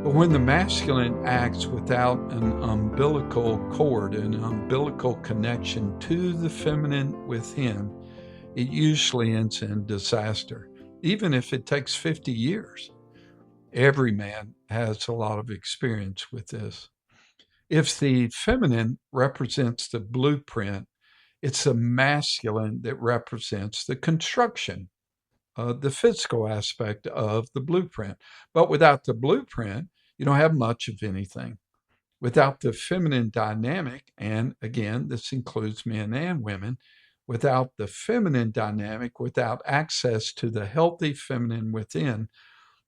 But when the masculine acts without an umbilical cord, an umbilical connection to the feminine within, it usually ends in disaster, even if it takes 50 years. Every man has a lot of experience with this. If the feminine represents the blueprint, it's the masculine that represents the construction, the physical aspect of the blueprint. But without the blueprint, you don't have much of anything. Without the feminine dynamic, and again, this includes men and women, without the feminine dynamic, without access to the healthy feminine within,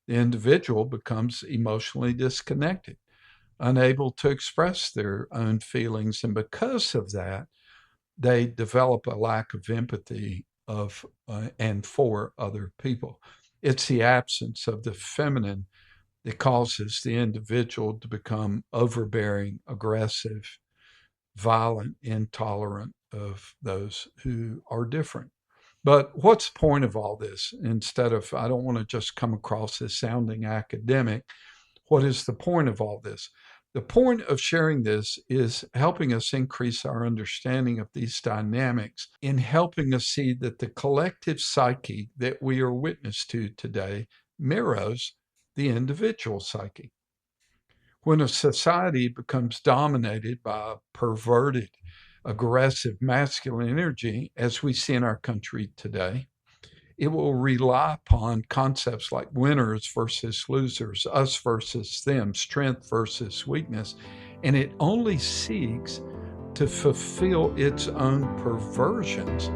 the individual becomes emotionally disconnected, unable to express their own feelings. And because of that, they develop a lack of empathy of and for other people. It's the absence of the feminine that causes the individual to become overbearing, aggressive, violent, intolerant of those who are different. But what's the point of all this? Instead of, I don't want to just come across as sounding academic, what is the point of all this? The point of sharing this is helping us increase our understanding of these dynamics, in helping us see that the collective psyche that we are witness to today mirrors the individual psyche. When a society becomes dominated by a perverted, aggressive masculine energy, as we see in our country today, it will rely upon concepts like winners versus losers, us versus them, strength versus weakness, and it only seeks to fulfill its own perversions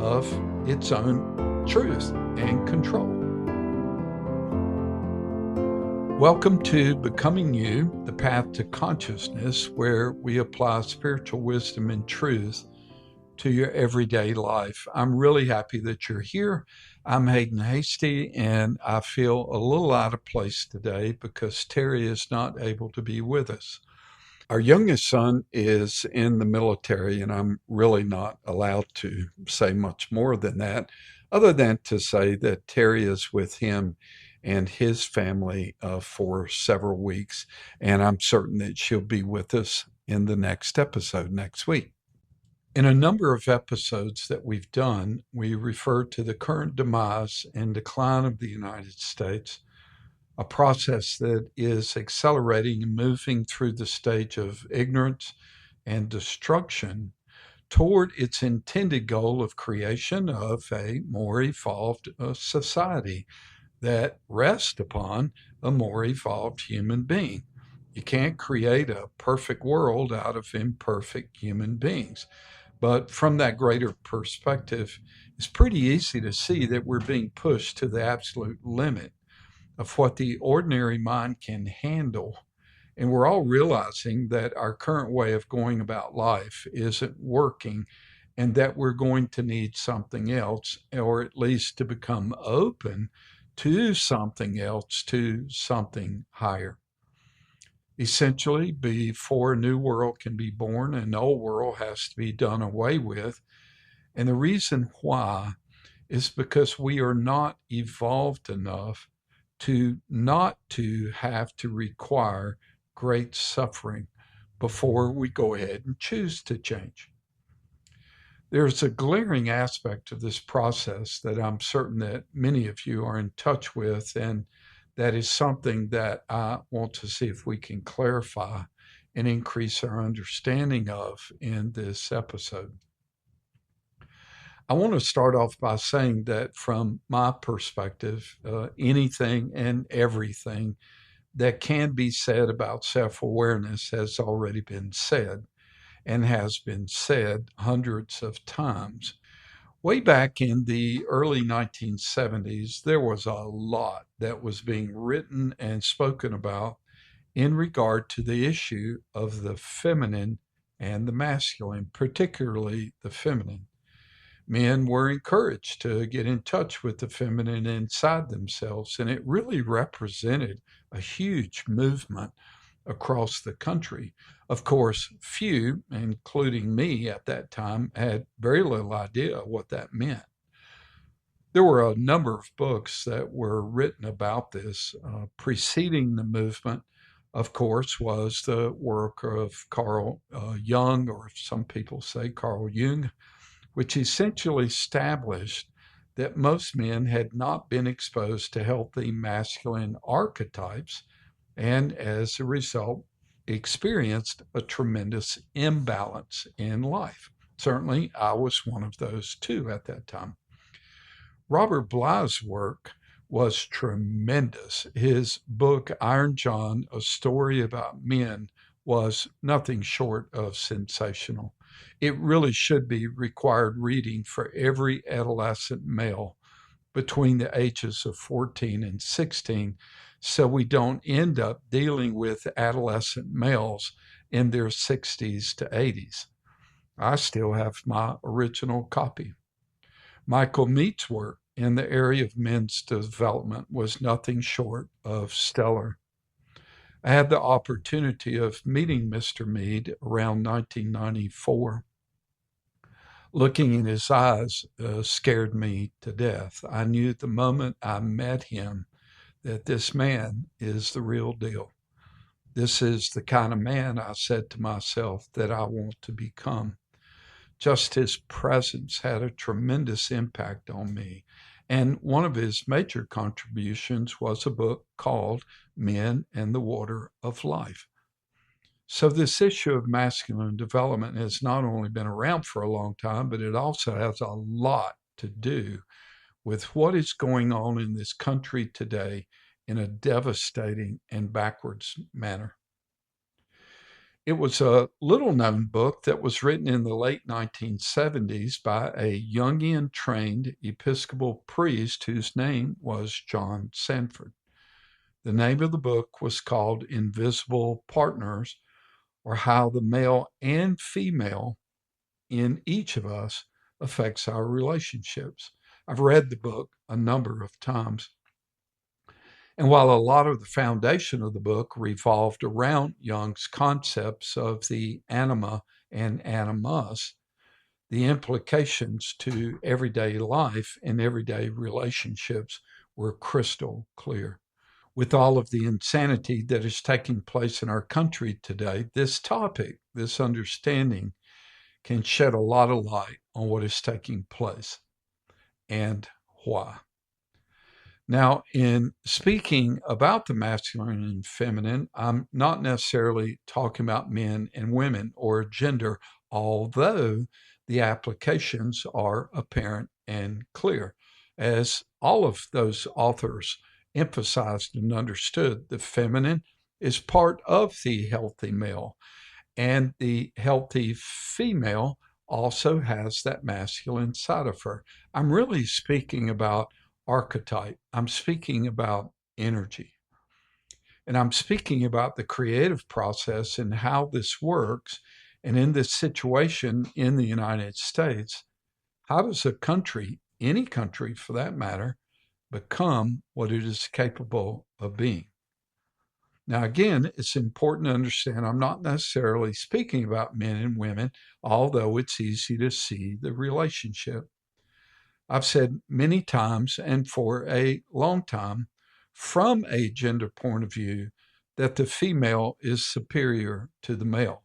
of its own truth and control. Welcome to Becoming You, the Path to Consciousness, where we apply spiritual wisdom and truth to your everyday life. I'm really happy that you're here. I'm Haydn Hasty, and I feel a little out of place today because Terry is not able to be with us. Our youngest son is in the military, and I'm really not allowed to say much more than that, other than to say that Terry is with him and his family for several weeks, and I'm certain that she'll be with us in the next episode next week. In a number of episodes that we've done, we refer to the current demise and decline of the United States, a process that is accelerating and moving through the stage of ignorance and destruction toward its intended goal of creation of a more evolved society that rests upon a more evolved human being. You can't create a perfect world out of imperfect human beings. But from that greater perspective, it's pretty easy to see that we're being pushed to the absolute limit of what the ordinary mind can handle. And we're all realizing that our current way of going about life isn't working and that we're going to need something else, or at least to become open to something else, to something higher. Essentially, before a new world can be born, an old world has to be done away with. And the reason why is because we are not evolved enough to not to have to require great suffering before we go ahead and choose to change. There's a glaring aspect of this process that I'm certain that many of you are in touch with, and that is something that I want to see if we can clarify and increase our understanding of in this episode. I want to start off by saying that from my perspective, anything and everything that can be said about self-awareness has already been said, and has been said hundreds of times. Way back in the early 1970s, there was a lot that was being written and spoken about in regard to the issue of the feminine and the masculine, particularly the feminine. Men were encouraged to get in touch with the feminine inside themselves, and it really represented a huge movement across the country. Of course, few, including me at that time, had very little idea what that meant. There were a number of books that were written about this preceding the movement, of course, was the work of Carl Jung, or some people say Carl Jung, which essentially established that most men had not been exposed to healthy masculine archetypes and as a result experienced a tremendous imbalance in life. Certainly, I was one of those too at that time. Robert Bly's work was tremendous. His book, Iron John, A Story About Men, was nothing short of sensational. It really should be required reading for every adolescent male between the ages of 14 and 16, so we don't end up dealing with adolescent males in their 60s to 80s. I still have my original copy. Michael Meade's work in the area of men's development was nothing short of stellar. I had the opportunity of meeting Mr. Meade around 1994. Looking in his eyes scared me to death. I knew the moment I met him that this man is the real deal. This is the kind of man, I said to myself, that I want to become. Just his presence had a tremendous impact on me. And one of his major contributions was a book called Men and the Water of Life. So this issue of masculine development has not only been around for a long time, but it also has a lot to do with what is going on in this country today in a devastating and backwards manner. It was a little known book that was written in the late 1970s by a Jungian trained Episcopal priest whose name was John Sanford. The name of the book was called Invisible Partners, or How the Male and Female in Each of Us Affects Our Relationships. I've read the book a number of times. And while a lot of the foundation of the book revolved around Jung's concepts of the anima and animus, the implications to everyday life and everyday relationships were crystal clear. With all of the insanity that is taking place in our country today, this topic, this understanding, can shed a lot of light on what is taking place and why. Now, in speaking about the masculine and feminine, I'm not necessarily talking about men and women or gender, although the applications are apparent and clear. As all of those authors emphasized and understood, the feminine is part of the healthy male, and the healthy female also has that masculine side of her. I'm really speaking about archetype. I'm speaking about energy. And I'm speaking about the creative process and how this works. And in this situation in the United States, how does a country, any country for that matter, become what it is capable of being? Now, again, it's important to understand I'm not necessarily speaking about men and women, although it's easy to see the relationship. I've said many times and for a long time, from a gender point of view, that the female is superior to the male.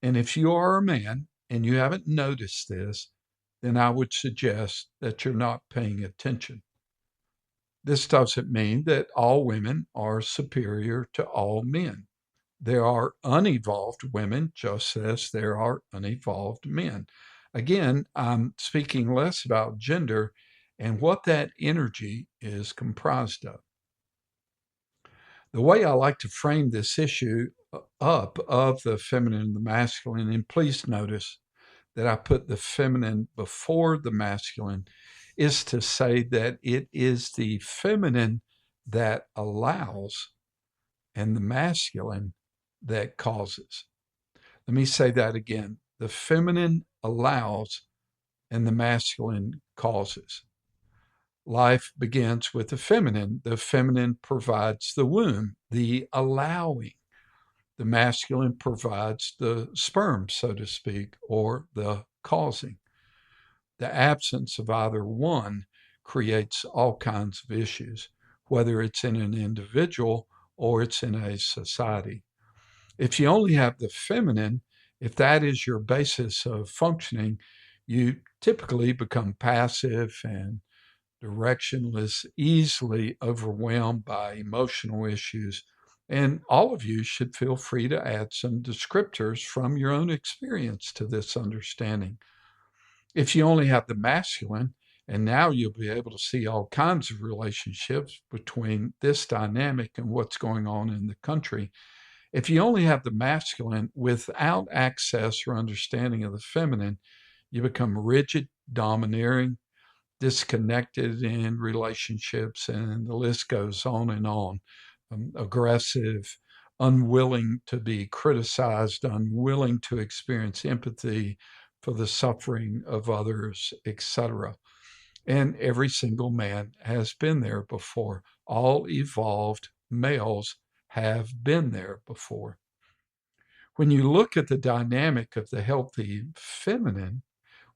And if you are a man and you haven't noticed this, then I would suggest that you're not paying attention. This doesn't mean that all women are superior to all men. There are unevolved women just as there are unevolved men. Again, I'm speaking less about gender and what that energy is comprised of. The way I like to frame this issue up of the feminine and the masculine, and please notice that I put the feminine before the masculine, is to say that it is the feminine that allows and the masculine that causes. Let me say that again. The feminine allows and the masculine causes. Life begins with the feminine. The feminine provides the womb, the allowing. The masculine provides the sperm, so to speak, or the causing. The absence of either one creates all kinds of issues, whether it's in an individual or it's in a society. If you only have the feminine, if that is your basis of functioning, you typically become passive and directionless, easily overwhelmed by emotional issues. And all of you should feel free to add some descriptors from your own experience to this understanding. If you only have the masculine, and now you'll be able to see all kinds of relationships between this dynamic and what's going on in the country. If you only have the masculine without access or understanding of the feminine, you become rigid, domineering, disconnected in relationships, and the list goes on and on. Aggressive, unwilling to be criticized, unwilling to experience empathy for the suffering of others, etc. And every single man has been there before. All evolved males have been there before. When you look at the dynamic of the healthy feminine,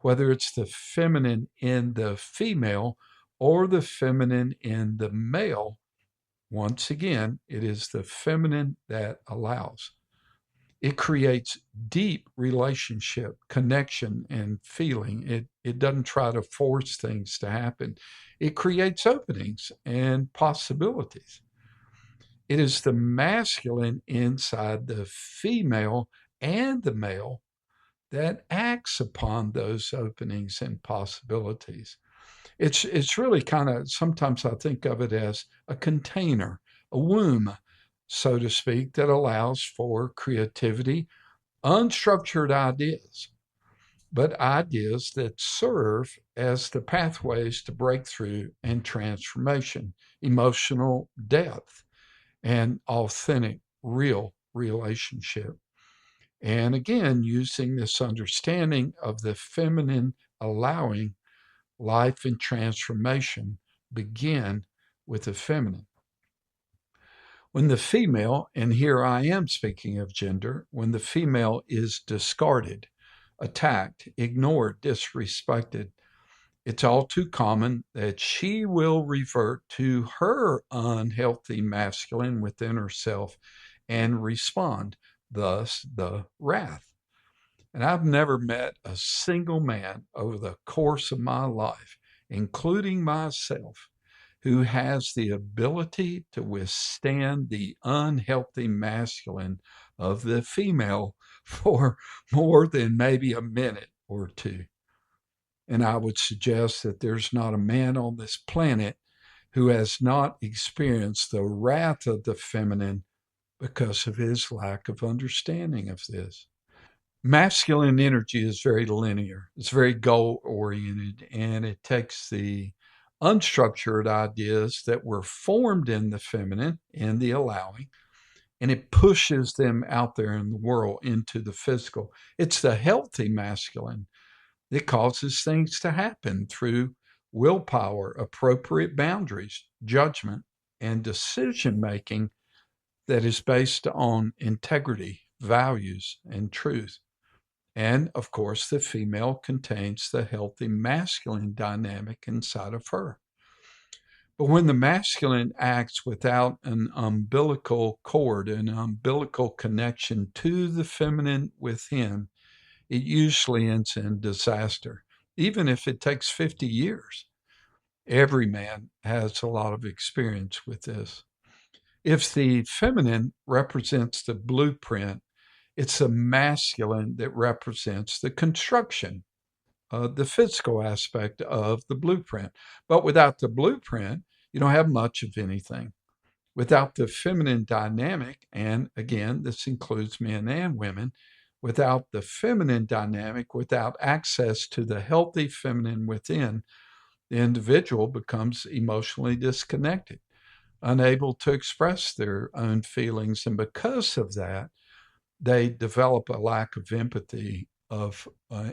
whether it's the feminine in the female or the feminine in the male, once again, it is the feminine that allows. It creates deep relationship, connection, and feeling. It doesn't try to force things to happen. It creates openings and possibilities. It is the masculine inside the female and the male that acts upon those openings and possibilities. It's really kind of, sometimes I think of it as a container, a womb, so to speak, that allows for creativity, unstructured ideas, but ideas that serve as the pathways to breakthrough and transformation, emotional depth, and authentic, real relationship. And again, using this understanding of the feminine allowing life and transformation begin with the feminine. When the female, and here I am speaking of gender, when the female is discarded, attacked, ignored, disrespected, it's all too common that she will revert to her unhealthy masculine within herself and respond, thus the wrath. And I've never met a single man over the course of my life, including myself, who has the ability to withstand the unhealthy masculine of the female for more than maybe a minute or two. And I would suggest that there's not a man on this planet who has not experienced the wrath of the feminine because of his lack of understanding of this. Masculine energy is very linear, it's very goal oriented, and it takes the unstructured ideas that were formed in the feminine, in the allowing, and it pushes them out there in the world into the physical. It's the healthy masculine that causes things to happen through willpower, appropriate boundaries, judgment, and decision making that is based on integrity, values, and truth. And of course, the female contains the healthy masculine dynamic inside of her. But when the masculine acts without an umbilical cord, an umbilical connection to the feminine within, it usually ends in disaster, even if it takes 50 years. Every man has a lot of experience with this. If the feminine represents the blueprint, it's the masculine that represents the construction, the physical aspect of the blueprint. But without the blueprint, you don't have much of anything. Without the feminine dynamic, and again, this includes men and women, without the feminine dynamic, without access to the healthy feminine within, the individual becomes emotionally disconnected, unable to express their own feelings. And because of that, they develop a lack of empathy of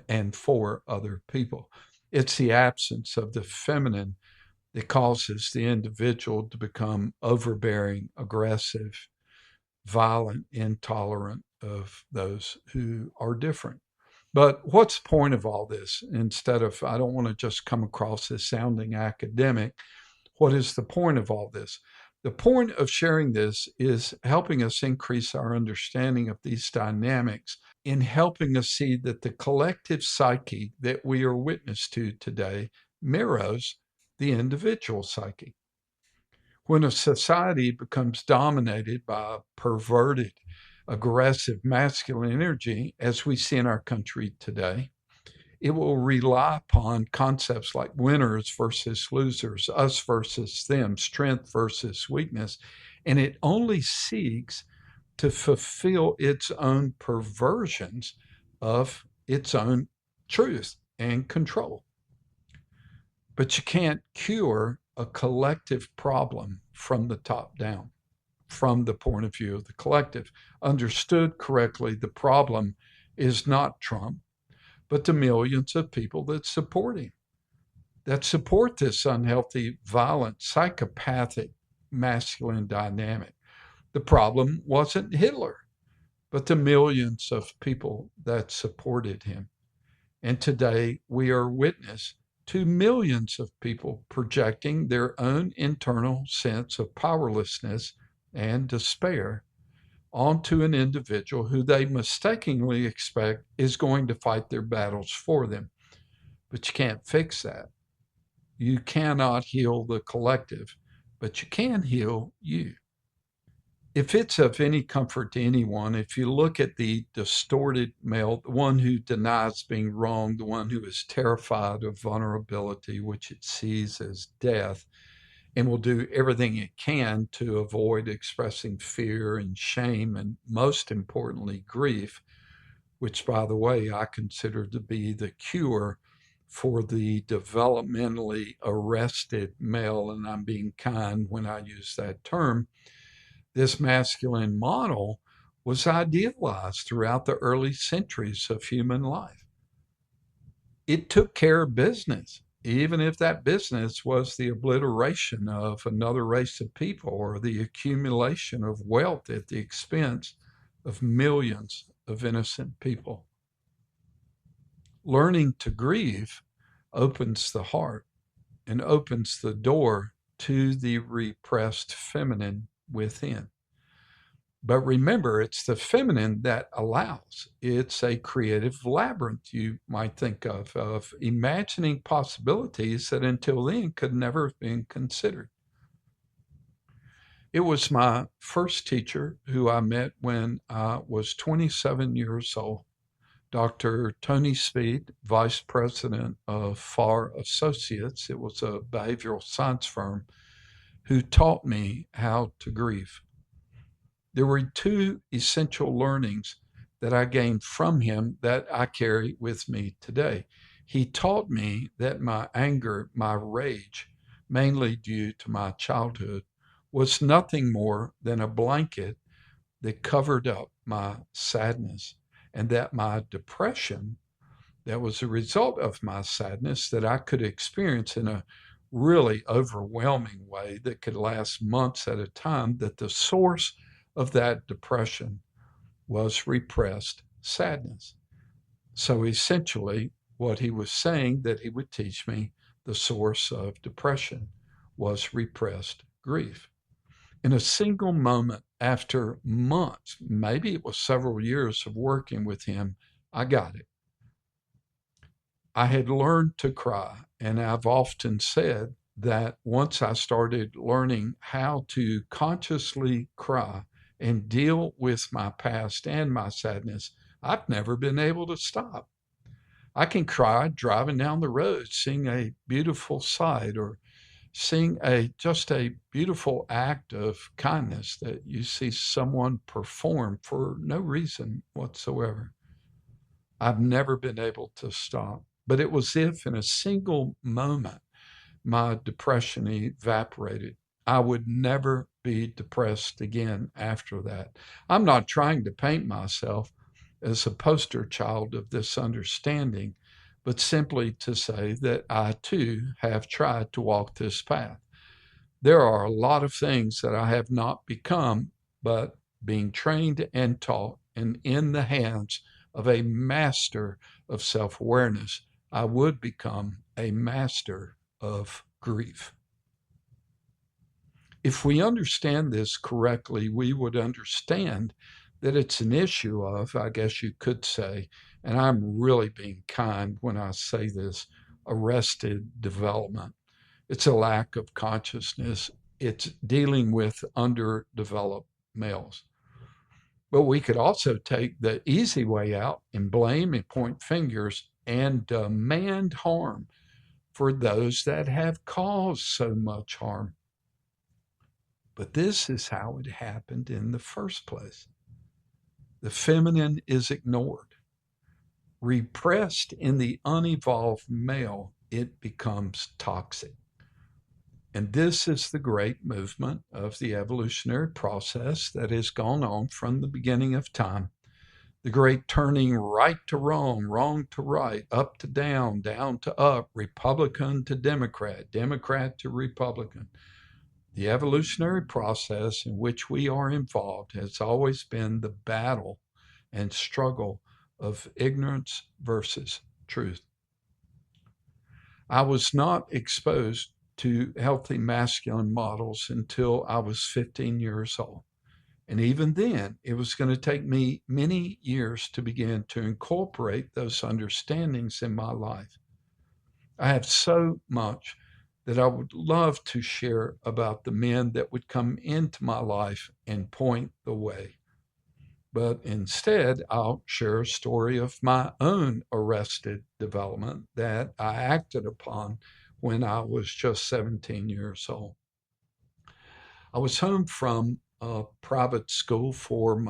and for other people. It's the absence of the feminine that causes the individual to become overbearing, aggressive, violent, intolerant of those who are different. But what's the point of all this? Instead of, I don't want to just come across as sounding academic, what is the point of all this? The point of sharing this is helping us increase our understanding of these dynamics in helping us see that the collective psyche that we are witness to today mirrors the individual psyche. When a society becomes dominated by a perverted, aggressive masculine energy, as we see in our country today, it will rely upon concepts like winners versus losers, us versus them, strength versus weakness, and it only seeks to fulfill its own perversions of its own truth and control. But you can't cure a collective problem from the top down, from the point of view of the collective. Understood correctly, the problem is not Trump, but the millions of people that support him, that support this unhealthy, violent, psychopathic masculine dynamic. The problem wasn't Hitler, but the millions of people that supported him. And today we are witness to millions of people projecting their own internal sense of powerlessness and despair onto an individual who they mistakenly expect is going to fight their battles for them. But you can't fix that. You cannot heal the collective, but you can heal you. If it's of any comfort to anyone, if you look at the distorted male, the one who denies being wrong, the one who is terrified of vulnerability, which it sees as death, and will do everything it can to avoid expressing fear and shame, and most importantly, grief, which, by the way, I consider to be the cure for the developmentally arrested male, and I'm being kind when I use that term. This masculine model was idealized throughout the early centuries of human life. It took care of business, even if that business was the obliteration of another race of people or the accumulation of wealth at the expense of millions of innocent people. Learning to grieve opens the heart and opens the door to the repressed feminine within. But remember, it's the feminine that allows. It's a creative labyrinth, you might think of imagining possibilities that until then could never have been considered. It was my first teacher who I met when I was 27 years old, Dr. Tony Speed, Vice President of Farr Associates. It was a behavioral science firm who taught me how to grieve. There were two essential learnings that I gained from him that I carry with me today. He taught me that my anger, my rage, mainly due to my childhood, was nothing more than a blanket that covered up my sadness, and that my depression, that was a result of my sadness, that I could experience in a really overwhelming way that could last months at a time, that the source of that depression was repressed sadness. So essentially, what he was saying that he would teach me, the source of depression was repressed grief. In a single moment, after months, maybe it was several years of working with him, I got it. I had learned to cry, and I've often said that once I started learning how to consciously cry and deal with my past and my sadness, I've never been able to stop. I can cry driving down the road, seeing a beautiful sight, or seeing just a beautiful act of kindness that you see someone perform for no reason whatsoever. I've never been able to stop. But it was if in a single moment my depression evaporated. I would never be depressed again after that. I'm not trying to paint myself as a poster child of this understanding, but simply to say that I too have tried to walk this path. There are a lot of things that I have not become, but being trained and taught and in the hands of a master of self-awareness, I would become a master of grief. If we understand this correctly, we would understand that it's an issue of, I guess you could say, and I'm really being kind when I say this, arrested development. It's a lack of consciousness. It's dealing with underdeveloped males. But we could also take the easy way out and blame and point fingers and demand harm for those that have caused so much harm. But this is how it happened in the first place. The feminine is ignored. Repressed in the unevolved male, it becomes toxic. And this is the great movement of the evolutionary process that has gone on from the beginning of time. The great turning right to wrong, wrong to right, up to down, down to up, Republican to Democrat, Democrat to Republican. The evolutionary process in which we are involved has always been the battle and struggle of ignorance versus truth. I was not exposed to healthy masculine models until I was 15 years old. And even then, it was going to take me many years to begin to incorporate those understandings in my life. I have so much that I would love to share about the men that would come into my life and point the way. But instead, I'll share a story of my own arrested development that I acted upon when I was just 17 years old. I was home from a private school for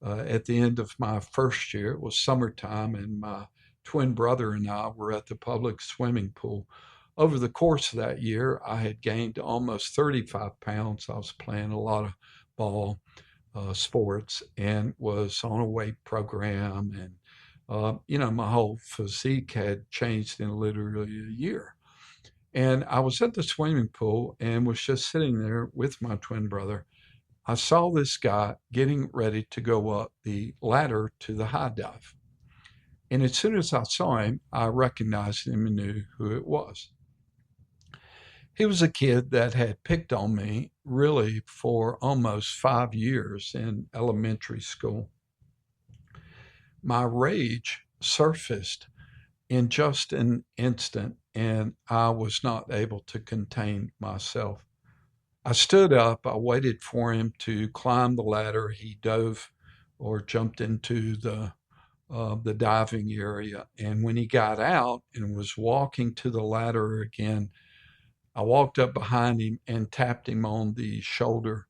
at the end of my first year. It was summertime, and my twin brother and I were at the public swimming pool. Over the course of that year, I had gained almost 35 pounds. I was playing a lot of ball sports and was on a weight program. And, my whole physique had changed in literally a year. And I was at the swimming pool and was just sitting there with my twin brother. I saw this guy getting ready to go up the ladder to the high dive. And as soon as I saw him, I recognized him and knew who it was. He was a kid that had picked on me really for almost 5 years in elementary school. My rage surfaced in just an instant, and I was not able to contain myself. I stood up, I waited for him to climb the ladder. He dove or jumped into the diving area. And when he got out and was walking to the ladder again, I walked up behind him and tapped him on the shoulder.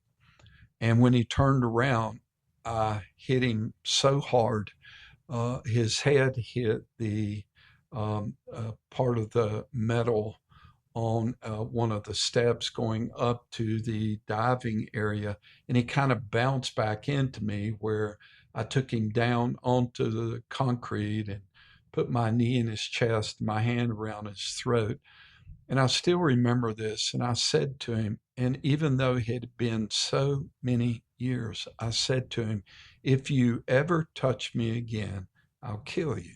And when he turned around, I hit him so hard. His head hit the part of the metal on one of the steps going up to the diving area, and he kind of bounced back into me where I took him down onto the concrete and put my knee in his chest, my hand around his throat. And I still remember this. And I said to him, and even though it had been so many years, I said to him, if you ever touch me again, I'll kill you.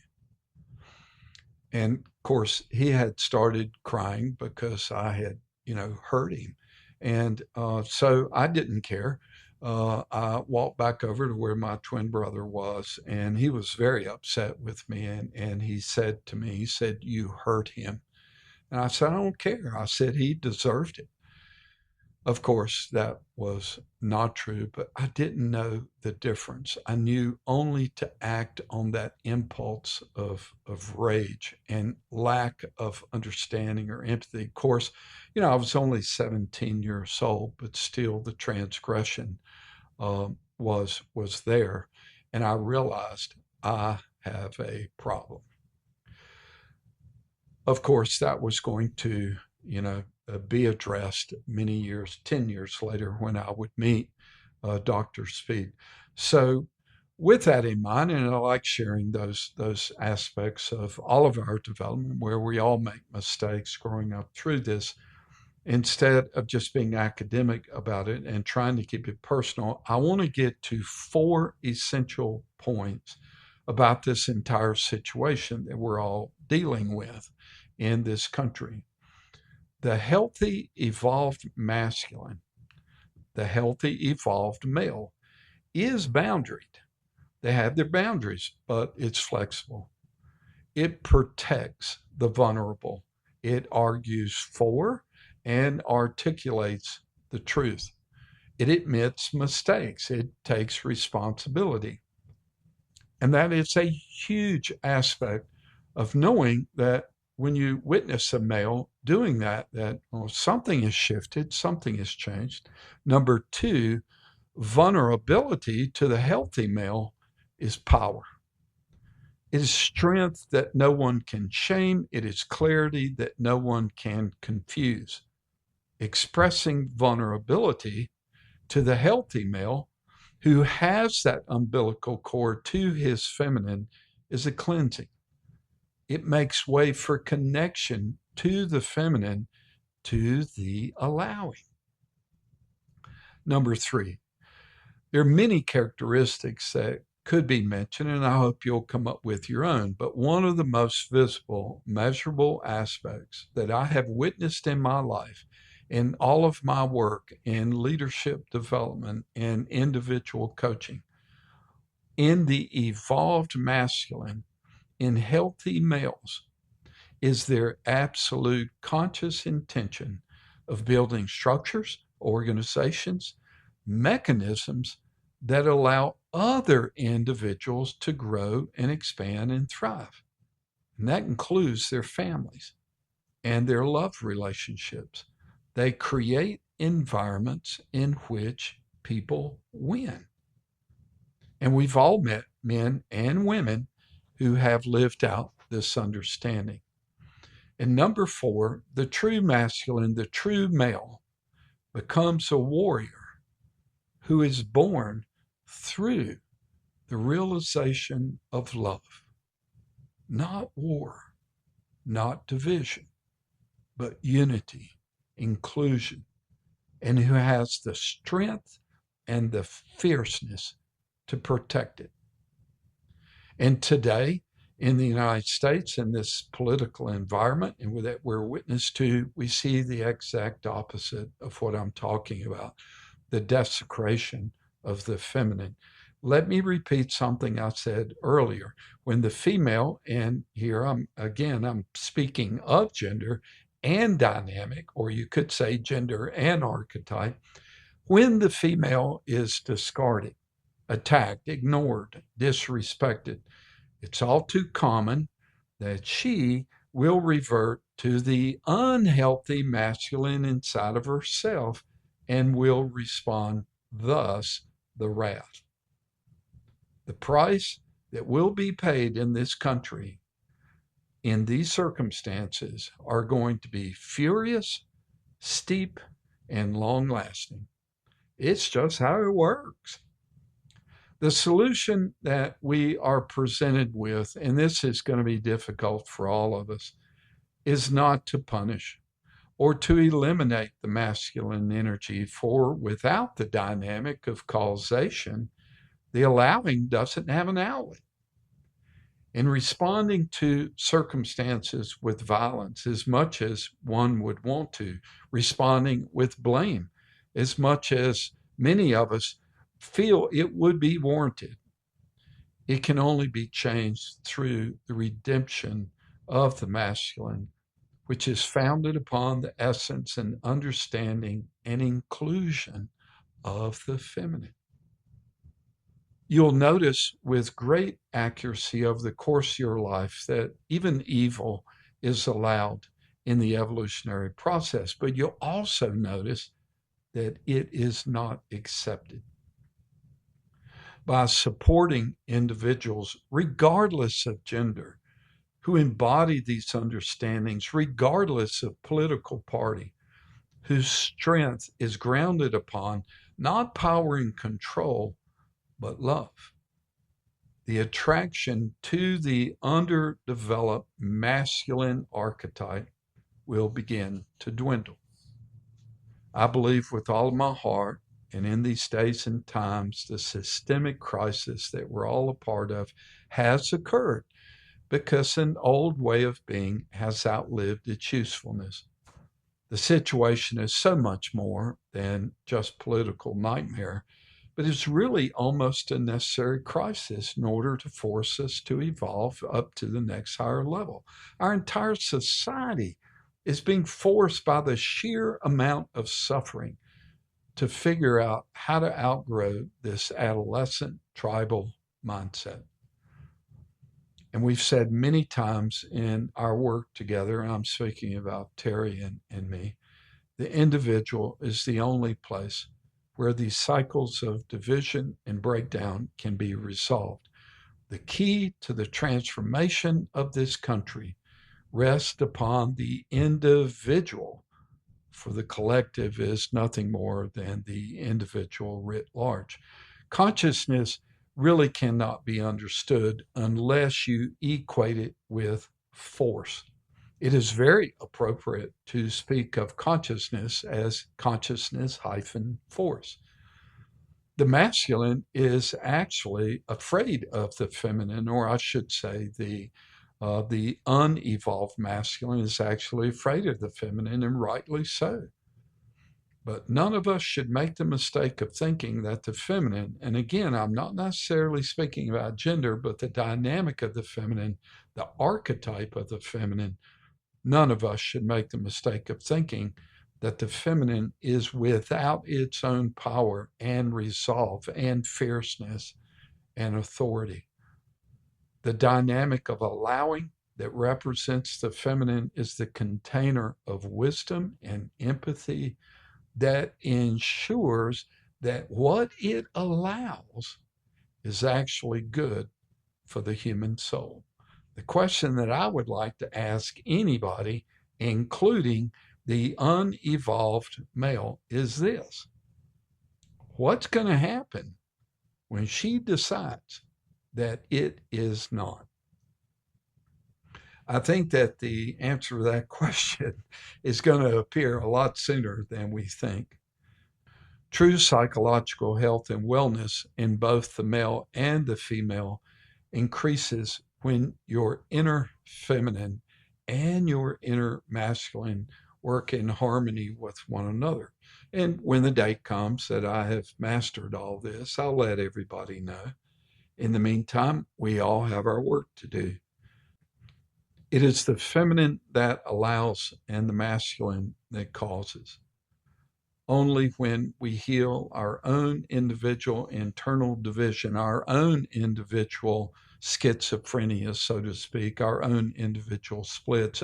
And of course, he had started crying because I had, hurt him. And so I didn't care. I walked back over to where my twin brother was, and he was very upset with me. And he said to me, he said, you hurt him. And I said, I don't care. I said, he deserved it. Of course, that was not true, but I didn't know the difference. I knew only to act on that impulse of rage and lack of understanding or empathy. Of course, I was only 17 years old, but still the transgression was there. And I realized I have a problem. Of course, that was going to, be addressed many years, 10 years later, when I would meet Dr. Speed. So, with that in mind, and I like sharing those aspects of all of our development where we all make mistakes growing up through this, instead of just being academic about it and trying to keep it personal, I want to get to 4 essential points about this entire situation that we're all dealing with in this country. The healthy, evolved masculine the healthy, evolved male, is boundaried. They have their boundaries, but it's flexible. It protects the vulnerable. It argues for and articulates the truth. It admits mistakes. It takes responsibility. And that is a huge aspect of knowing that when you witness a male doing that, something has shifted, something has changed. Number two, vulnerability to the healthy male is power. It is strength that no one can shame. It is clarity that no one can confuse. Expressing vulnerability to the healthy male who has that umbilical cord to his feminine is a cleansing. It makes way for connection to the feminine, to the allowing. Number three, there are many characteristics that could be mentioned, and I hope you'll come up with your own. But one of the most visible, measurable aspects that I have witnessed in my life, in all of my work in leadership development and individual coaching, in the evolved masculine, in healthy males, is their absolute conscious intention of building structures, organizations, mechanisms that allow other individuals to grow and expand and thrive. And that includes their families and their love relationships. They create environments in which people win. And we've all met men and women who have lived out this understanding. And number four, the true masculine, the true male, becomes a warrior who is born through the realization of love. Not war, not division, but unity, inclusion, and who has the strength and the fierceness to protect it. And today, in the United States, in this political environment and that we're witness to, we see the exact opposite of what I'm talking about, the desecration of the feminine. Let me repeat something I said earlier. When the female, and here I'm speaking of gender and dynamic, or you could say gender and archetype, when the female is discarded, attacked, ignored, disrespected, it's all too common that she will revert to the unhealthy masculine inside of herself and will respond, thus, the wrath. The price that will be paid in this country in these circumstances are going to be furious, steep, and long-lasting. It's just how it works. The solution that we are presented with, and this is going to be difficult for all of us, is not to punish or to eliminate the masculine energy, for without the dynamic of causation, the allowing doesn't have an outlet. In responding to circumstances with violence, as much as one would want to, responding with blame, as much as many of us feel it would be warranted, it can only be changed through the redemption of the masculine, which is founded upon the essence and understanding and inclusion of the feminine. You'll notice with great accuracy over the course of your life that even evil is allowed in the evolutionary process, but you'll also notice that it is not accepted. By supporting individuals, regardless of gender, who embody these understandings, regardless of political party, whose strength is grounded upon not power and control, but love. The attraction to the underdeveloped masculine archetype will begin to dwindle. I believe with all of my heart, and in these days and times, the systemic crisis that we're all a part of has occurred because an old way of being has outlived its usefulness. The situation is so much more than just political nightmare, but it's really almost a necessary crisis in order to force us to evolve up to the next higher level. Our entire society is being forced by the sheer amount of suffering to figure out how to outgrow this adolescent tribal mindset. And we've said many times in our work together, and I'm speaking about Terry and me, the individual is the only place where these cycles of division and breakdown can be resolved. The key to the transformation of this country rests upon the individual, for the collective is nothing more than the individual writ large. Consciousness really cannot be understood unless you equate it with force. It is very appropriate to speak of consciousness as consciousness-force. The masculine is actually afraid of the feminine, or I should say the unevolved masculine is actually afraid of the feminine, and rightly so. But none of us should make the mistake of thinking that the feminine, and again, I'm not necessarily speaking about gender, but the dynamic of the feminine, the archetype of the feminine, none of us should make the mistake of thinking that the feminine is without its own power and resolve and fierceness and authority. The dynamic of allowing that represents the feminine is the container of wisdom and empathy that ensures that what it allows is actually good for the human soul. The question that I would like to ask anybody, including the unevolved male, is this: what's going to happen when she decides that it is not? I think that the answer to that question is going to appear a lot sooner than we think. True psychological health and wellness in both the male and the female increases when your inner feminine and your inner masculine work in harmony with one another. And when the day comes that I have mastered all this, I'll let everybody know. In the meantime, we all have our work to do. It is the feminine that allows and the masculine that causes. Only when we heal our own individual internal division, our own individual schizophrenia, so to speak, our own individual splits,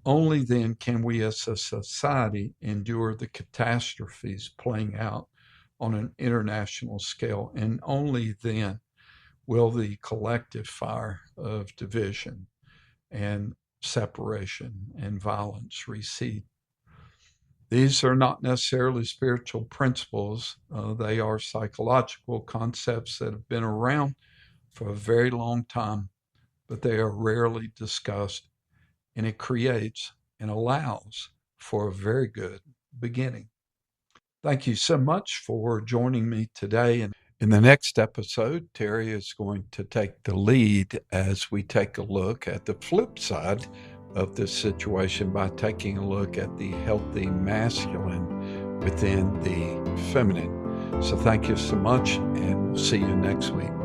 only then can we as a society endure the catastrophes playing out on an international scale, and only then will the collective fire of division and separation and violence recede. These are not necessarily spiritual principles. They are psychological concepts that have been around for a very long time, but they are rarely discussed, and it creates and allows for a very good beginning. Thank you so much for joining me today. And in the next episode, Terry is going to take the lead as we take a look at the flip side of this situation by taking a look at the healthy masculine within the feminine. So thank you so much, and we'll see you next week.